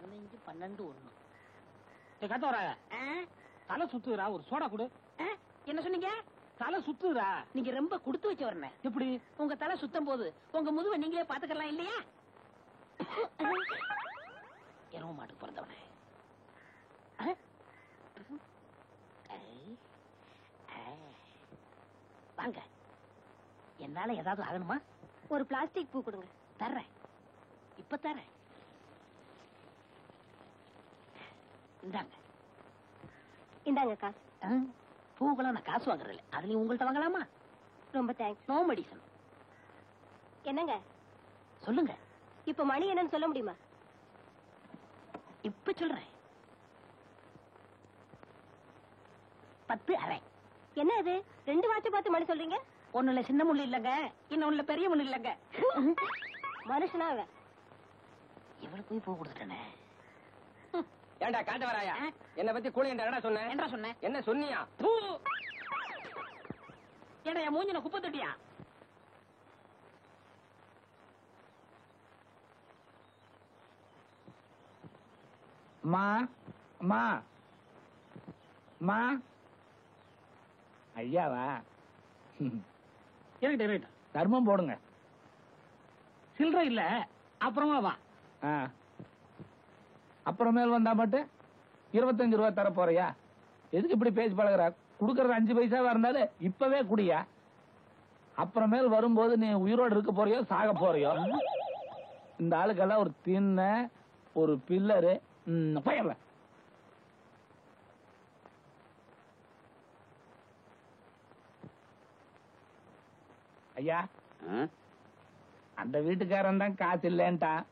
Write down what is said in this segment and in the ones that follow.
15, 12, 1. கத்தவர தலை சுத்துறா, ஒரு சோடா கொடு. என்ன சொன்னீங்க? தலை சுத்துறா. நீங்க ரொம்ப கொடுத்து வச்ச வரன. எப்படி? உங்க தலை சுத்தம் போது உங்க முதுவை நீங்களே பாத்துக்கலாம் இல்லையா? எருவ மாட்டுக்கு பிறந்தவனே. வாங்க, என்னால ஏதாவது ஆகணுமா? ஒரு பிளாஸ்டிக் பூ கொடுங்க. தர்றேன், இப்ப தர்றேன். இந்தாங்க. இந்தாங்க காசு. பூக்கெல்லாம் நான் காசு வாங்குறதில்ல, அதுலயும் உங்கள்கிட்ட வாங்கலாமா? ரொம்ப தேங்க்ஸ். No medicine. என்னங்க சொல்லுங்க. இப்ப மணி என்னன்னு சொல்ல முடியுமா? இப்ப சொல்றேன். 10:30. என்ன இது 2 வாட்ச பார்த்து மணி சொல்றீங்க? ஒண்ணுல சின்ன முள்ளு இல்லங்க, இன்னொன்னுல பெரிய முள்ளு இல்லங்க. மனுஷனா அவன். இவளு போய் பூ கொடுத்துட்டேனே. ஏண்டா காட்டவராயா, என்ன பத்தி கூலி என்ன சொன்ன? என்ன சொன்னேன்? என்ன சொன்னியா? ஏடா என் மூஞ்சின குப்பை தட்டியா? மா மா மா ஐயாவா? ரைட், தர்மம் போடுங்க. சில்லற இல்ல, அப்புறமா வா. அப்புறமேல் வந்தா மட்டும் 25 ரூபாய் தர போறியா? எதுக்கு இப்படி பேசி பழகுற? குடுக்கறது 5 பைசாவா இருந்தாலும் இப்பவே குடியா. அப்புறமேல் வரும்போது நீ உயிரோடு இருக்க போறியோ சாக போறியோ? இந்த ஆளுக்கெல்லாம் ஒரு தின்ன, ஒரு பில்லரு பயிரல. ஐயா, அந்த வீட்டுக்காரன் தான் காசு இல்லன்ட்டான்,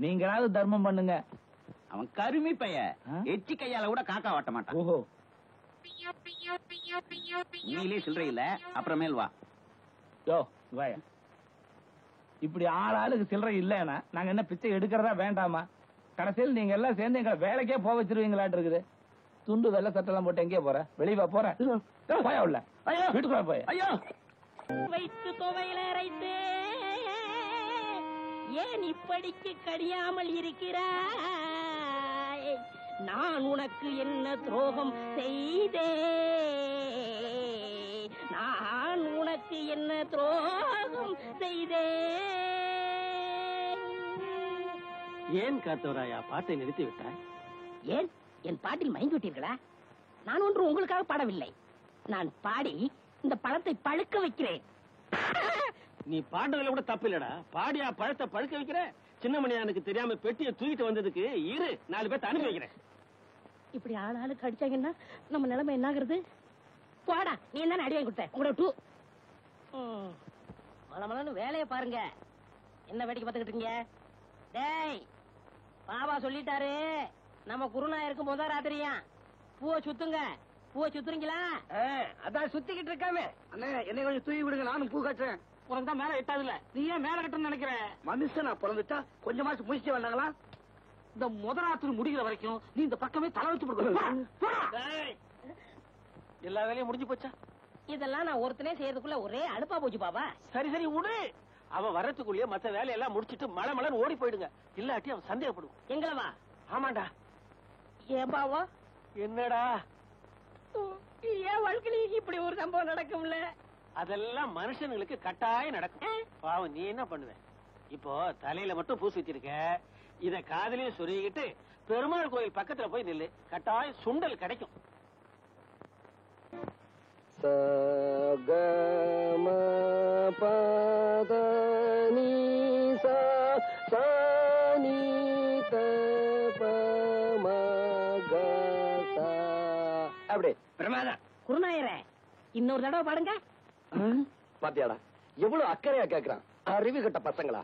நீங்களாவது தர்மம் பண்ணுங்க. அவன் கருமி பைய, எச்சி கையால கூட காக்கா வாட்ட மாட்டான். ஓஹோ, நீலே சில்லறை இல்ல, அப்புறமேல் வா. யோ வாயா. இப்படி ஆளுக்கு சில்லறை இல்லன்னா நாங்க என்ன பிச்சை எடுக்கிறதா வேண்டாமா? கடைசியில் நீங்க எல்லாம் சேர்ந்து எங்களை வேலைக்கே போக வச்சிருவீங்களாட்டு இருக்குது. துண்டு வெள்ளை சட்டெல்லாம் போட்டு எங்கே போற? வெளியே போற போயா உள்ள. வீட்டுக்குள்ள போய். ஐயோ, வைத்து துவையில அரைத்து ஏன் இப்படிக்கு கடியாமல் இருக்கிறாய்? நான் உனக்கு என்ன துரோகம் செய்தேன்? நான் உனக்கு என்ன துரோகம் செய்தேன்? ஏன் காத்தவராயா பாட்டை நிறுத்தி விட்டாய்? ஏன் என் பாட்டில் மயங்கி விட்டீர்களா? நான் ஒன்று உங்களுக்காக பாடவில்லை, நான் பாடி இந்த பழத்தை பழுக்க வைக்கிறேன். நீ பாடுறதுல கூட தப்பு இல்லடா. பாடியா பழத்தை பழுக்க வைக்கிற? சின்னமணியானுக்கு தெரியாம பெட்டியை தூக்கிட்டு வந்ததுக்கு 4 பேர்த்த அனுப்பி வைக்கிறேன். இப்படி ஆளுக்கு அடிச்சாங்கன்னா நம்ம நிலைமை என்ன ஆகுறது? போடா, நீ என்ன அடி வாங்கி கொடுத்த? உங்களோட டூ மலமலன்னு வேலையை பாருங்க. என்ன வேடிக்கை பார்த்துக்கிட்டு இருக்கீங்க? டேய், பாபா சொல்லிட்டாரு, நம்ம குருநாயருக்கு முத ராத்திரியா பூவை சுத்துங்க. பூவை சுத்துறீங்களா? அதான் சுத்திக்கிட்டு இருக்காமே. அண்ணே, என்னை கொஞ்சம் தூக்கி விடுங்க, நானும் பூ கட்டுறேன். உனக்கு மேல எட்டாதுல, நீ ஏன் மேல கட்டணும்னு நினைக்கிற? மனுஷனா பிறந்துட்டா கொஞ்சமாச்சு முயற்சி வந்தாங்களா? இந்த முதராத்திரி முடிகிற வரைக்கும் நீ இந்த பக்கமே தலை வச்சு கொடுக்க. எல்லா வேலையும் முடிஞ்சு போச்சா? இதெல்லாம் நான் ஒருத்தனே செய்யறதுக்குள்ள ஒரே அலுப்பா போச்சு பாபா. சரி சரி விடு. அவன் வரத்துக்குள்ளேயே மத்த வேலையெல்லாம் முடிச்சிட்டு மழை மழைன்னு ஓடி போயிடுங்க. இல்லாட்டி அவன் சந்தேகப்படுவான். எங்களவா? ஆமாண்டா. ஏன் பாவா? என்னடா ஏன் வாழ்க்கையில இப்படி ஒரு சம்பவம் நடக்கும்ல? அதெல்லாம் மனுஷங்களுக்கு கட்டாயம் நடக்கும். பாவம், நீ என்ன பண்ணுவ? இப்போ தலையில மட்டும் பூசி வச்சிருக்க, இத காதலையும் சொருகிட்டு பெருமாள் கோயில் பக்கத்துல போய் நில்லு, கட்டாயம் சுண்டல் கிடைக்கும். அப்படி பிரமாதம். குருநாயரே, இன்னொரு தடவை பாடுங்க. பாத்தியாடா எவ்வளவு அக்கறையா கேக்குறான். அறிவு கட்ட பசங்களா.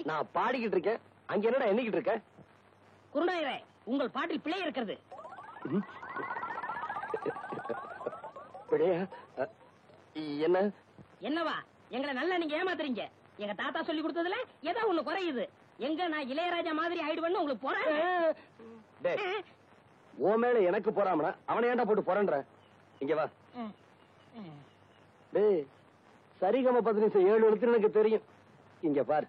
நான் பாடிக்கிட்டு இருக்கேன், அங்க என்னடா எண்ணிக்கிட்டு இருக்க? குருநாயரே, உங்கள் பாட்டில் பிழை இருக்கிறது. என்ன? என்னவா? எங்களை நல்லா நீங்க ஏமாத்துறீங்க. எங்க தாத்தா சொல்லி கொடுத்ததுல ஏதோ ஒண்ணு குறையுது. எங்க நான் இளையராஜா மாதிரி ஆயிடுவேன்னு உங்களுக்கு போறேன். டேய் உன் மேல எனக்கு போறாமனா அவனை ஏன்டா போட்டு போறன்ற? இங்க வா. டேய் சரிகம 15 7 எழுத்து எனக்கு தெரியும். இங்க பாரு,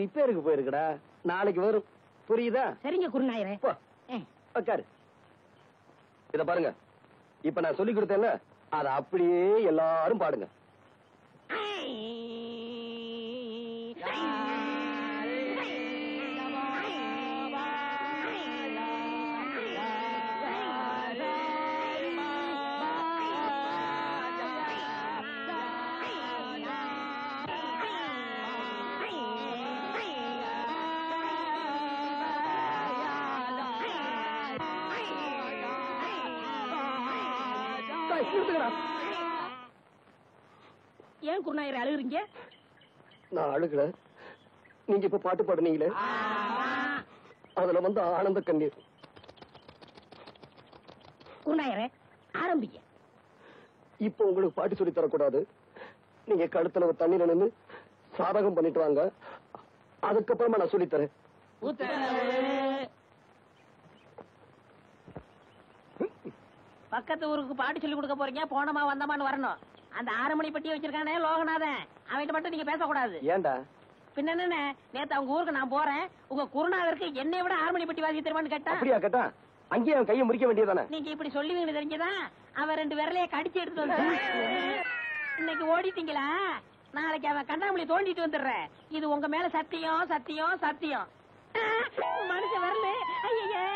ரிப்பேருக்கு போயிருக்கடா, நாளைக்கு வரும். புரியுதா? சரிங்க குருநாயரே. போ உட்காரு. இத பாருங்க, இப்ப நான் சொல்லி கொடுத்தேன்ல, அத அப்படியே எல்லாரும் பாடுங்க. ஏன் குருநாயரே அழுகுறீங்க? நான் அழுகல, நீங்க இப்ப பாட்டு பாடுனீங்களே அதுல வந்து ஆனந்த கண்ணீர். குருநாயரே ஆரம்பிங்க. இப்ப உங்களுக்கு பாட்டு சொல்லி தரக்கூடாது. நீங்க கழுத்துல தண்ணீர் நின்று சாதகம் பண்ணிட்டு வாங்க, அதுக்கப்புறமா நான் சொல்லித்தரேன். பக்கத்து ஊருக்கு பாட்டு சொல்லி கொடுக்க போறீங்க, போனமா வந்தமான்னு வரணும். அந்த 6 மணி பெட்டி வச்சிருக்கானே லோகநாதன், அவன்கிட்ட மட்டும் நீங்க பேசக்கூடாது. ஏண்டா? பின்ன என்ன, நேத்து அவங்க ஊருக்கு நான் போறேன், உங்க குருநாதருக்கு என்னை விட 6 மணி பெட்டி வாசி தெரியுமான்னு கேட்டா. அப்படியா கேட்டா? அங்கேயே அவன் கையை முறிக்க வேண்டியதானே? நீங்க இப்படி சொல்லுவீங்கன்னு தெரிஞ்சதான் அவன் 2 விரலைய கடிச்சு எடுத்து வந்து இன்னைக்கு ஓடிட்டீங்களா? நாளைக்கு அவன் கண்ணாமூலி தோண்டிட்டு வந்துடுறேன். இது உங்க மேல சத்தியம் சத்தியம் சத்தியம். மனுஷன் வரல. ஐயே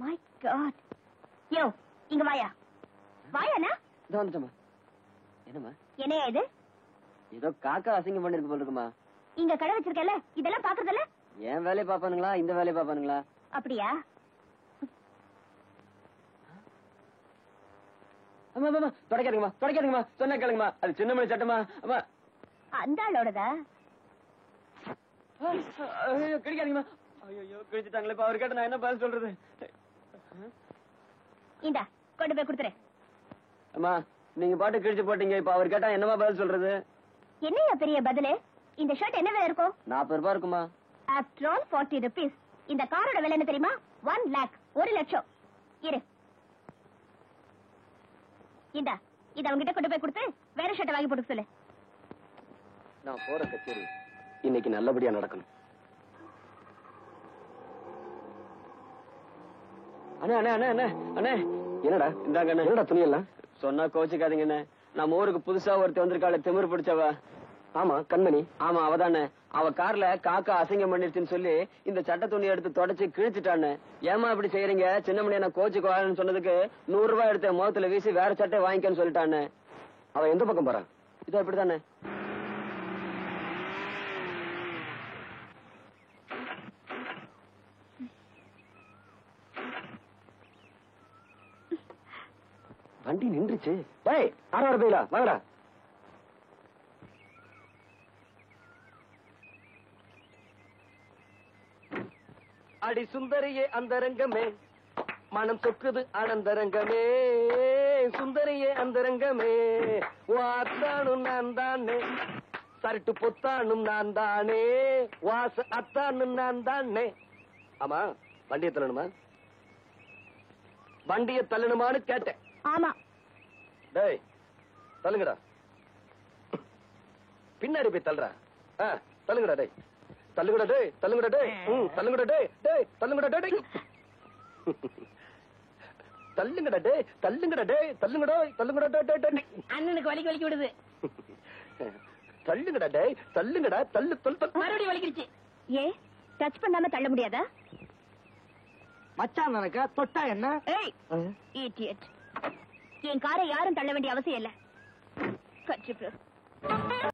மை காட். யோ இங்க வாயா. வாயாண்ணா. என்னம்மா என்னையா இது? ஏதோ காக்கா அசிங்கம் பண்ணிருக்கு போல இருக்குமா. இங்க கடை வச்சிருக்கல, இதெல்லாம் பாக்குறதுல என் வேலையை பாப்பானுங்களா இந்த வேலையை பாப்பானுங்களா? அப்படியா? தொடக்காதீங்கம்மா, தொடக்காதீங்கம்மா, சொன்ன கேளுங்கம்மா, அது சின்னமணி சட்டமா. அம்மா அந்த ஆளோடதா? கிடைக்காதீங்கம்மா. ஐயோ கிழிச்சிட்டாங்களே, இப்ப அவர் கேட்ட நான் என்ன பதில் சொல்றது? இந்தா கொண்டு போய் கொடுத்துறேன். அம்மா நீங்க பாட்டு கிழிச்சு போட்டீங்க, இப்ப அவர் கேட்டா என்னமா பதில் சொல்றது? என்னையா பெரிய பதிலு? இந்த ஷர்ட் என்ன விலை இருக்கும்? 40 ரூபாய் இருக்குமா? After all 40 rupees. இந்த காரோட விலை என்ன தெரியுமா? 1 lakh, 1 லட்சம். இரு இந்தா, இத அவங்கிட்ட கொண்டு போய் கொடுத்து வேற ஷர்ட் வாங்கி போட்டு சொல்லு. நான் போற கச்சேரி இன்னைக்கு நல்லபடியா நடக்கணும். அண்ணே அண்ணே அண்ணே அண்ணே அண்ணே, என்னடா இந்தாங்க அண்ணே. என்னடா துணி எல்லாம்? சொன்னா கோச்சுக்காதீங்க அண்ணே, நம்ம ஊருக்கு புதுசா ஒருத்தி வந்திருக்காளே, திமிரு பிடிச்சவ. ஆமா கண்மணி. ஆமா அவதானே. அவ கார்ல காக்கா அசிங்கம் பண்ணிருச்சுன்னு சொல்லி இந்த சட்ட துணி எடுத்து தொடச்சு கிழிச்சிட்டான்னு. ஏமா இப்படி செய்யறீங்க? சின்னமணி என்ன கோச்சுக்குவான்னு சொன்னதுக்கு 100 ரூபாய் எடுத்த முகத்துல வீசி வேற சட்டை வாங்கிக்கன்னு சொல்லிட்டான்னு. அவ எந்த பக்கம் போறான்? இதோ இப்படித்தானே. வண்டி நின்றுச்சு. டேய் 6 பேலா வாங்கடா. அடி சுந்தரியே அந்தரங்கமே, மனம் சொக்குது ஆனந்தரங்கமே, சுந்தரியே அந்தரங்கமே, வாத்தானும் நான் தானே, சரட்டு பொத்தானும் நான் தானே, வாச அத்தானும் நான் தானே. ஆமா வண்டியை தள்ளணுமா? வண்டியை தள்ளணுமான்னு கேட்டேன். ஆமா. டேய் தள்ளுங்கடா, பின்னாடி போய் தள்ளுறா. தள்ளுங்கடா டேய், தள்ளுங்கடா டேய், தள்ளுங்கடா டேய், தள்ளுங்கடா டேய், டேய் தள்ளுங்கடா டேய், தள்ளுங்கடா டேய், தள்ளுங்கடா டேய், தள்ளுங்கடா, தள்ளுங்கடா டேய் டேய். அண்ணனுக்கு வலிக்கு வலிக்கு விடுது. தள்ளுங்கடா டேய், தள்ளுங்கடா, தள்ளு தள்ளு தள்ளு. மறுபடியும் வலிக்கிடுச்சு. ஏ டச் பண்ணாம தள்ள முடியாதா? மச்சான் நினைக்க தொட்டா என்ன? ஏய் இடியட். என் காரை யாரும் தள்ள வேண்டிய அவசியம் இல்ல. கட்சி